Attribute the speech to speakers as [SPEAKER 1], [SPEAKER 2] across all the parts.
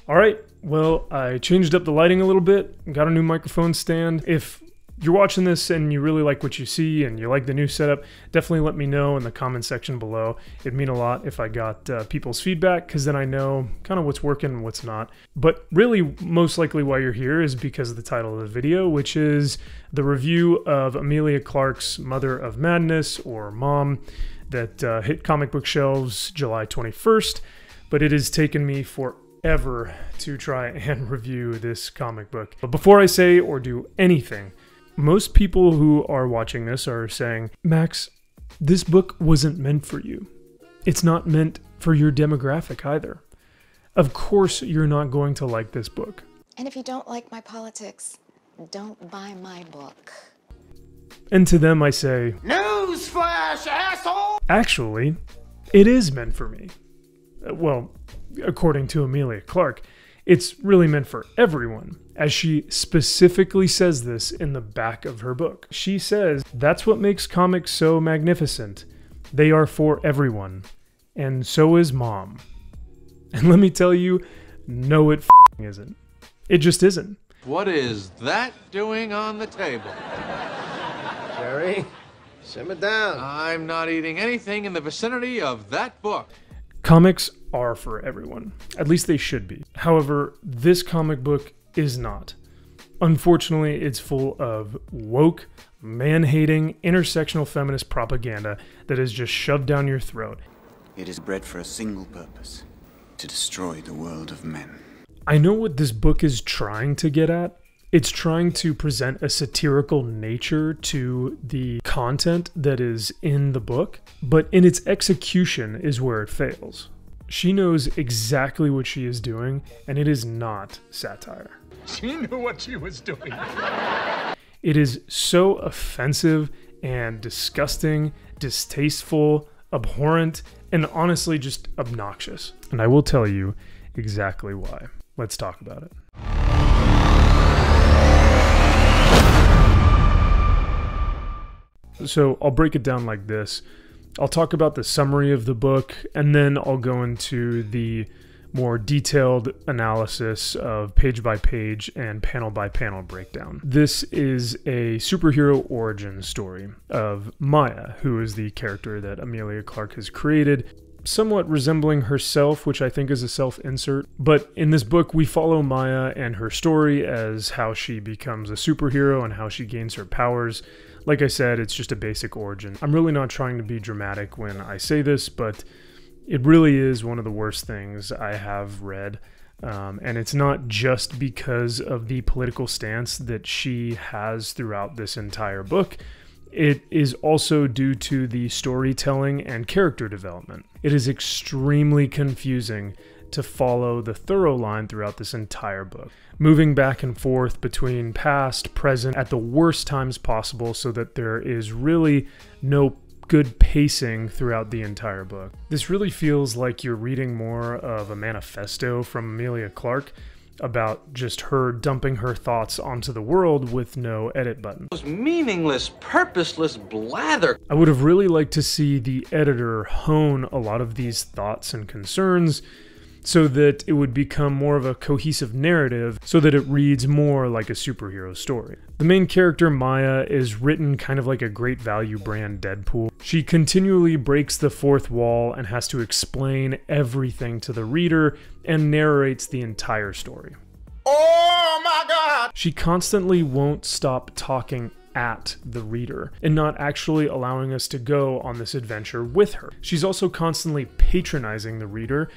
[SPEAKER 1] All right, well, I changed up the lighting a little bit, got a new microphone stand. If you're watching this and you really like what you see and you like the new setup, definitely let me know in the comment section below. It'd mean a lot if I got people's feedback, because then I know kind of what's working and what's not. But really, most likely why you're here is because of the title of the video, which is the review of Emilia Clarke's Mother of Madness, or M.O.M, that hit comic book shelves July 21st. But it has taken me forever to try and review this comic book. But before I say or do anything, most people who are watching this are saying, Max, this book wasn't meant for you. It's not meant for your demographic either. Of course you're not going to like this book.
[SPEAKER 2] And if you don't like my politics, don't buy my book.
[SPEAKER 1] And to them I say,
[SPEAKER 3] Newsflash, asshole!
[SPEAKER 1] Actually, it is meant for me. Well, according to Emilia Clarke, it's really meant for everyone, as she specifically says this in the back of her book. She says, that's what makes comics so magnificent. They are for everyone. And so is M.O.M. And let me tell you, no it isn't. It just isn't.
[SPEAKER 4] What is that doing on the table?
[SPEAKER 3] Jerry, simmer down.
[SPEAKER 4] I'm not eating anything in the vicinity of that book.
[SPEAKER 1] Comics are for everyone. At least they should be. However, this comic book is not. Unfortunately, it's full of woke, man-hating, intersectional feminist propaganda that is just shoved down your throat.
[SPEAKER 5] It is bred for a single purpose: to destroy the world of men.
[SPEAKER 1] I know what this book is trying to get at. It's trying to present a satirical nature to the content that is in the book, but in its execution is where it fails. She knows exactly what she is doing, and it is not satire.
[SPEAKER 3] She knew what she was doing.
[SPEAKER 1] It is so offensive and disgusting, distasteful, abhorrent, and honestly just obnoxious. And I will tell you exactly why. Let's talk about it. So I'll break it down like this. I'll talk about the summary of the book, and then I'll go into the more detailed analysis of page by page and panel by panel breakdown. This is a superhero origin story of Maya, who is the character that Emilia Clarke has created, somewhat resembling herself, which I think is a self-insert. But in this book, we follow Maya and her story as how she becomes a superhero and how she gains her powers. Like I said, it's just a basic origin. I'm really not trying to be dramatic when I say this, but it really is one of the worst things I have read. And it's not just because of the political stance that she has throughout this entire book. It is also due to the storytelling and character development. It is extremely confusing to follow the thorough line throughout this entire book, moving back and forth between past, present, at the worst times possible, so that there is really no good pacing throughout the entire book. This really feels like you're reading more of a manifesto from Emilia Clarke about just her dumping her thoughts onto the world with no edit button.
[SPEAKER 4] Those meaningless, purposeless blather.
[SPEAKER 1] I would have really liked to see the editor hone a lot of these thoughts and concerns so that it would become more of a cohesive narrative, so that it reads more like a superhero story. The main character, Maya, is written kind of like a great value brand Deadpool. She continually breaks the fourth wall and has to explain everything to the reader and narrates the entire story.
[SPEAKER 3] Oh my God!
[SPEAKER 1] She constantly won't stop talking at the reader and not actually allowing us to go on this adventure with her. She's also constantly patronizing the reader,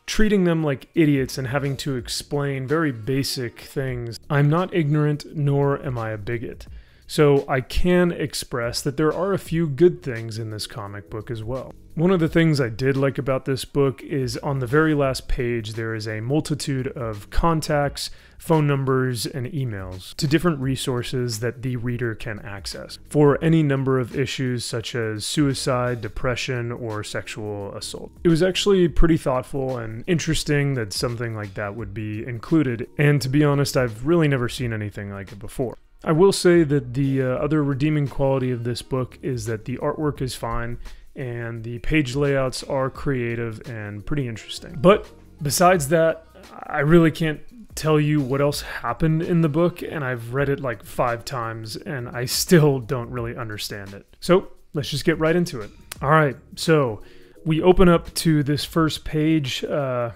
[SPEAKER 1] treating them like idiots and having to explain very basic things. I'm not ignorant, nor am I a bigot. So I can express that there are a few good things in this comic book as well. One of the things I did like about this book is on the very last page there is a multitude of contacts, phone numbers, and emails to different resources that the reader can access for any number of issues such as suicide, depression, or sexual assault. It was actually pretty thoughtful and interesting that something like that would be included, and to be honest, I've really never seen anything like it before. I will say that the other redeeming quality of this book is that the artwork is fine and the page layouts are creative and pretty interesting. But besides that, I really can't tell you what else happened in the book, and I've read it like 5 times, and I still don't really understand it. So let's just get right into it. All right, so we open up to this first page. It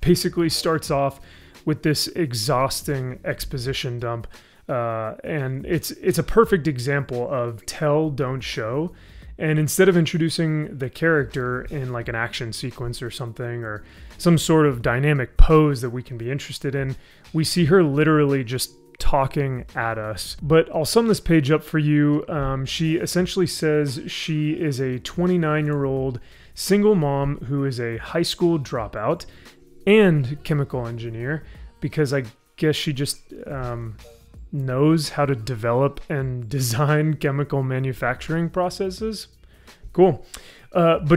[SPEAKER 1] basically starts off with this exhausting exposition dump, and it's a perfect example of tell, don't show. And instead of introducing the character in like an action sequence or something, or some sort of dynamic pose that we can be interested in, we see her literally just talking at us. But I'll sum this page up for you. She essentially says she is a 29-year-old single mom who is a high school dropout and chemical engineer, because I guess she just knows how to develop and design chemical manufacturing processes. Cool. But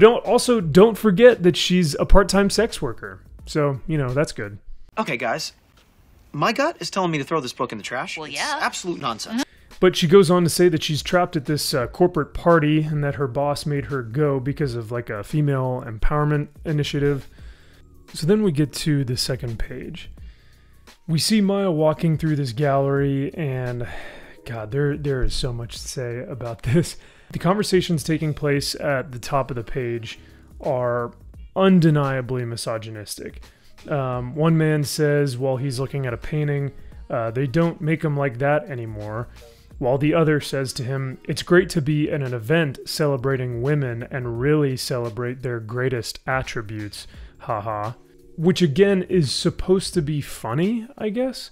[SPEAKER 1] don't forget that she's a part-time sex worker. So, that's good.
[SPEAKER 6] Okay, guys. My gut is telling me to throw this book in the trash.
[SPEAKER 7] Well,
[SPEAKER 6] It's
[SPEAKER 7] yeah.
[SPEAKER 6] absolute nonsense.
[SPEAKER 1] But she goes on to say that she's trapped at this corporate party and that her boss made her go because of like a female empowerment initiative. So then we get to the second page. We see Maya walking through this gallery, and God, there is so much to say about this. The conversations taking place at the top of the page are undeniably misogynistic. One man says while he's looking at a painting, they don't make them like that anymore, while the other says to him, it's great to be in an event celebrating women and really celebrate their greatest attributes, haha. Which again is supposed to be funny, I guess,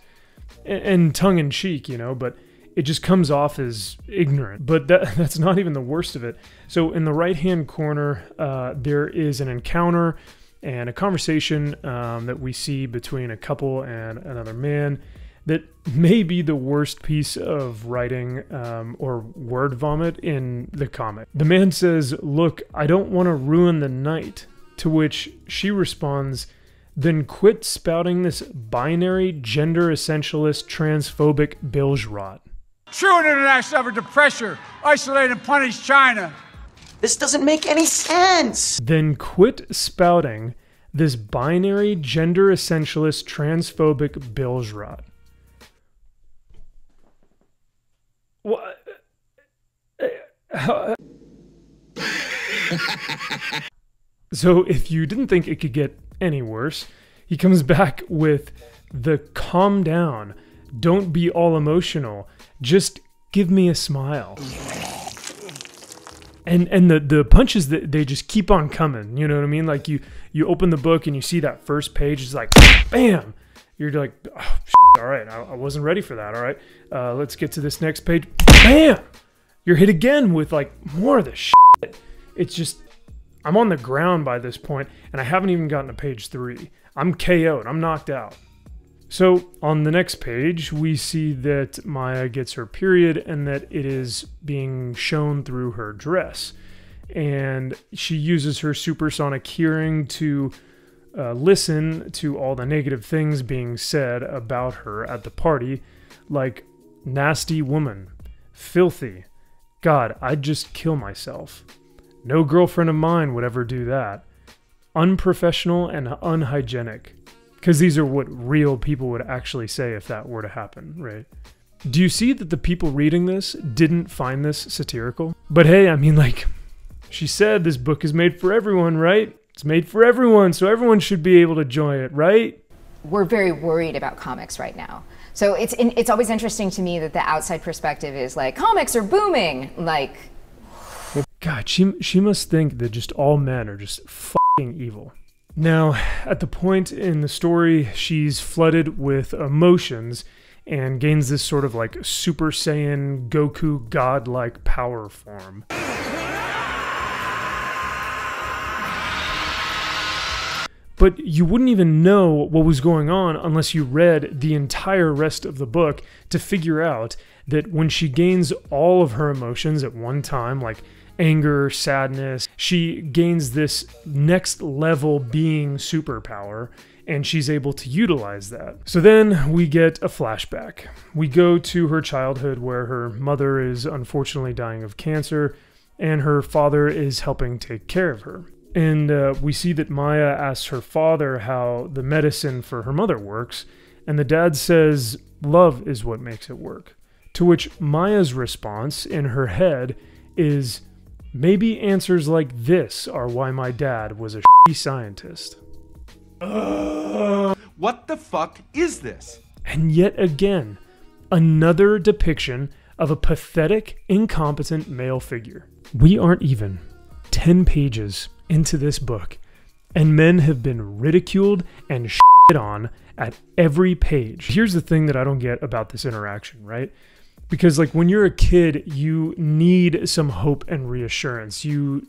[SPEAKER 1] and tongue-in-cheek, but it just comes off as ignorant. But that's not even the worst of it. So in the right-hand corner, there is an encounter and a conversation that we see between a couple and another man that may be the worst piece of writing or word vomit in the comic. The man says, "Look, I don't want to ruin the night," to which she responds, "Then quit spouting this binary, gender essentialist, transphobic bilge rot."
[SPEAKER 8] True international effort to pressure, isolate, and punish China.
[SPEAKER 6] This doesn't make any sense.
[SPEAKER 1] Then quit spouting this binary, gender essentialist, transphobic bilge rot. What? So if you didn't think it could get any worse, he comes back with the calm down, don't be all emotional, just give me a smile. And the punches, that they just keep on coming, you know what I mean? Like you open the book and you see that first page, it's like bam, you're like, oh, shit, all right, I wasn't ready for that. All right, let's get to this next page. Bam, you're hit again with like more of this shit. It's just, I'm on the ground by this point, and I haven't even gotten to page 3. I'm KO'd. I'm knocked out. So on the next page, we see that Maya gets her period and that it is being shown through her dress. And she uses her supersonic hearing to listen to all the negative things being said about her at the party, like nasty woman, filthy, God, I'd just kill myself. No girlfriend of mine would ever do that. Unprofessional and unhygienic. Because these are what real people would actually say if that were to happen, right? Do you see that the people reading this didn't find this satirical? But hey, I mean, like, she said this book is made for everyone, right? It's made for everyone, so everyone should be able to enjoy it, right?
[SPEAKER 9] We're very worried about comics right now. So it's always interesting to me that the outside perspective is like, comics are booming, like...
[SPEAKER 1] God, she must think that just all men are just fucking evil. Now, at the point in the story, she's flooded with emotions and gains this sort of like Super Saiyan Goku godlike power form. But you wouldn't even know what was going on unless you read the entire rest of the book to figure out that when she gains all of her emotions at one time, like anger, sadness, she gains this next level being superpower, and she's able to utilize that. So then we get a flashback. We go to her childhood where her mother is unfortunately dying of cancer, and her father is helping take care of her. And we see that Maya asks her father how the medicine for her mother works, and the dad says love is what makes it work. To which Maya's response in her head is, maybe answers like this are why my dad was a shitty scientist.
[SPEAKER 8] What the fuck is this?
[SPEAKER 1] And yet again, another depiction of a pathetic, incompetent male figure. We aren't even 10 pages into this book, and men have been ridiculed and shit on at every page. Here's the thing that I don't get about this interaction, right? Because like when you're a kid, you need some hope and reassurance. You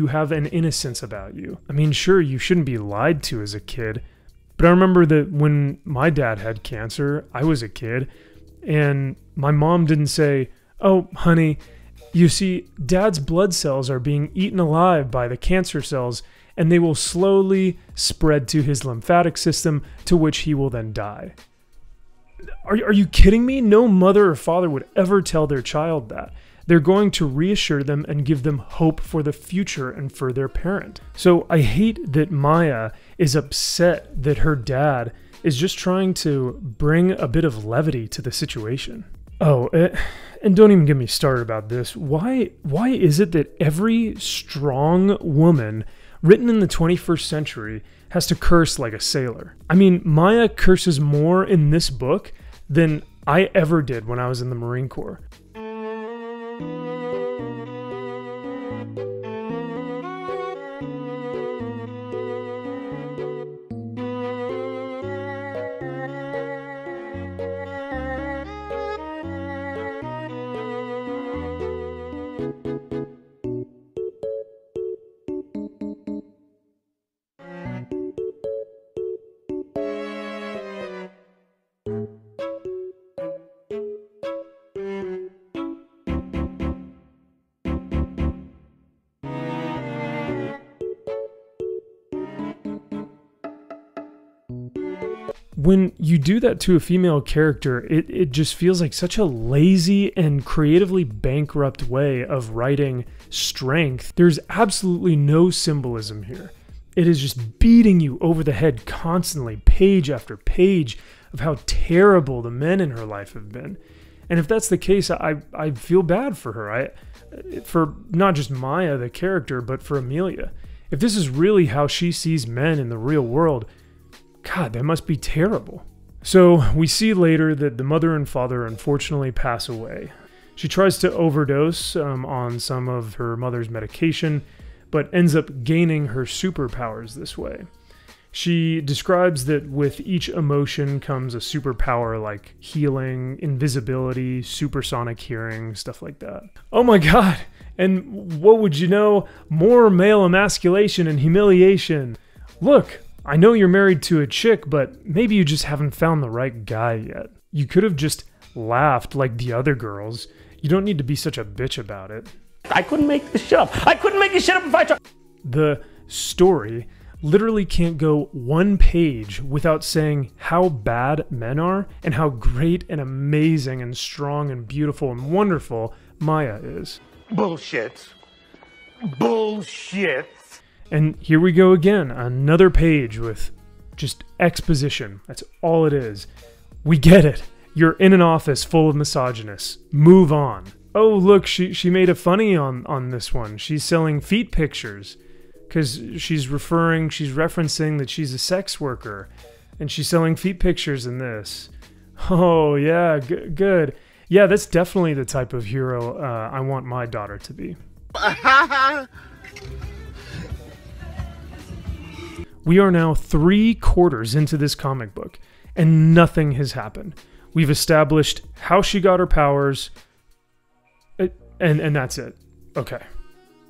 [SPEAKER 1] have an innocence about you. I mean, sure, you shouldn't be lied to as a kid, but I remember that when my dad had cancer, I was a kid, and my mom didn't say, "Oh, honey, you see, Dad's blood cells are being eaten alive by the cancer cells, and they will slowly spread to his lymphatic system, to which he will then die." Are you kidding me? No mother or father would ever tell their child that. They're going to reassure them and give them hope for the future and for their parent. So I hate that Maya is upset that her dad is just trying to bring a bit of levity to the situation. Oh, and don't even get me started about this. Why is it that every strong woman written in the 21st century has to curse like a sailor? I mean, Maya curses more in this book than I ever did when I was in the Marine Corps. When you do that to a female character, it just feels like such a lazy and creatively bankrupt way of writing strength. There's absolutely no symbolism here. It is just beating you over the head constantly, page after page, of how terrible the men in her life have been. And if that's the case, I feel bad for her. For not just Maya, the character, but for Emilia. If this is really how she sees men in the real world, God, that must be terrible. So we see later that the mother and father unfortunately pass away. She tries to overdose on some of her mother's medication, but ends up gaining her superpowers this way. She describes that with each emotion comes a superpower like healing, invisibility, supersonic hearing, stuff like that. Oh my God! And what would you know? More male emasculation and humiliation. Look! I know you're married to a chick, but maybe you just haven't found the right guy yet. You could have just laughed like the other girls. You don't need to be such a bitch about it.
[SPEAKER 7] I couldn't make this shit up. I couldn't make this shit up if I tried.
[SPEAKER 1] The story literally can't go one page without saying how bad men are and how great and amazing and strong and beautiful and wonderful Maya is.
[SPEAKER 7] Bullshit. Bullshit.
[SPEAKER 1] And here we go again, another page with just exposition. That's all it is. We get it. You're in an office full of misogynists. Move on. Oh, look, she made a funny on this one. She's selling feet pictures because she's referencing that she's a sex worker, and she's selling feet pictures in this. Oh, yeah, good. Yeah, that's definitely the type of hero I want my daughter to be. We are now 3/4 into this comic book, and nothing has happened. We've established how she got her powers, and that's it. Okay,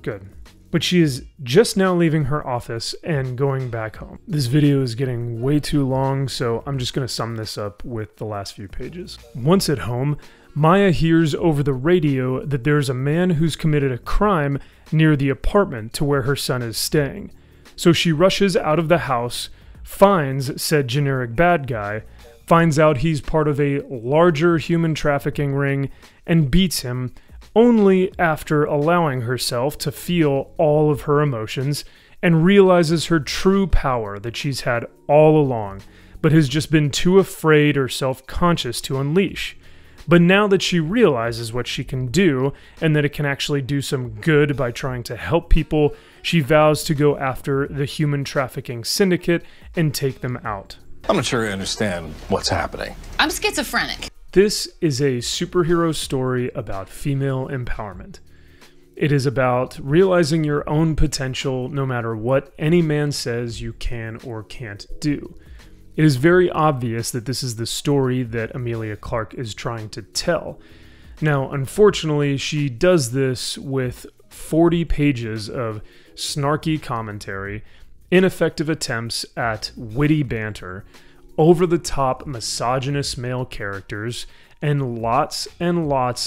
[SPEAKER 1] good. But she is just now leaving her office and going back home. This video is getting way too long, so I'm just going to sum this up with the last few pages. Once at home, Maya hears over the radio that there's a man who's committed a crime near the apartment to where her son is staying. So she rushes out of the house, finds said generic bad guy, finds out he's part of a larger human trafficking ring, and beats him only after allowing herself to feel all of her emotions and realizes her true power that she's had all along, but has just been too afraid or self-conscious to unleash. But now that she realizes what she can do, and that it can actually do some good by trying to help people, she vows to go after the human trafficking syndicate and take them out.
[SPEAKER 10] I'm not sure I understand what's happening.
[SPEAKER 11] I'm schizophrenic.
[SPEAKER 1] This is a superhero story about female empowerment. It is about realizing your own potential no matter what any man says you can or can't do. It is very obvious that this is the story that Emilia Clarke is trying to tell. Now, unfortunately, she does this with 40 pages of snarky commentary, ineffective attempts at witty banter, over-the-top misogynist male characters, and lots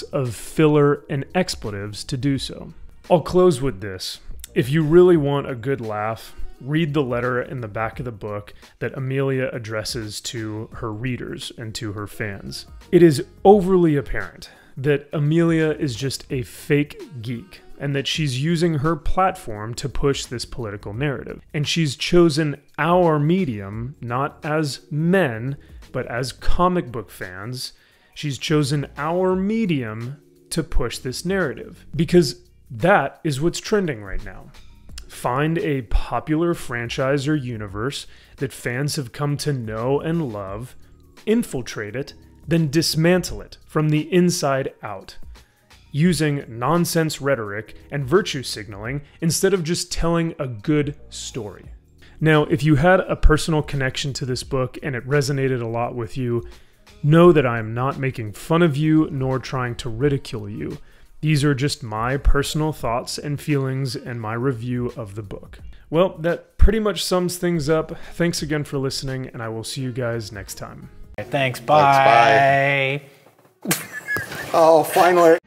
[SPEAKER 1] of filler and expletives to do so. I'll close with this. If you really want a good laugh, read the letter in the back of the book that Emilia addresses to her readers and to her fans. It is overly apparent that Emilia is just a fake geek and that she's using her platform to push this political narrative. And she's chosen our medium, not as men, but as comic book fans. She's chosen our medium to push this narrative because that is what's trending right now. Find a popular franchise or universe that fans have come to know and love, infiltrate it, then dismantle it from the inside out, using nonsense rhetoric and virtue signaling instead of just telling a good story. Now, if you had a personal connection to this book and it resonated a lot with you, know that I am not making fun of you nor trying to ridicule you. These are just my personal thoughts and feelings and my review of the book. Well, that pretty much sums things up. Thanks again for listening, and I will see you guys next time.
[SPEAKER 7] Thanks, bye.
[SPEAKER 3] Oh, finally.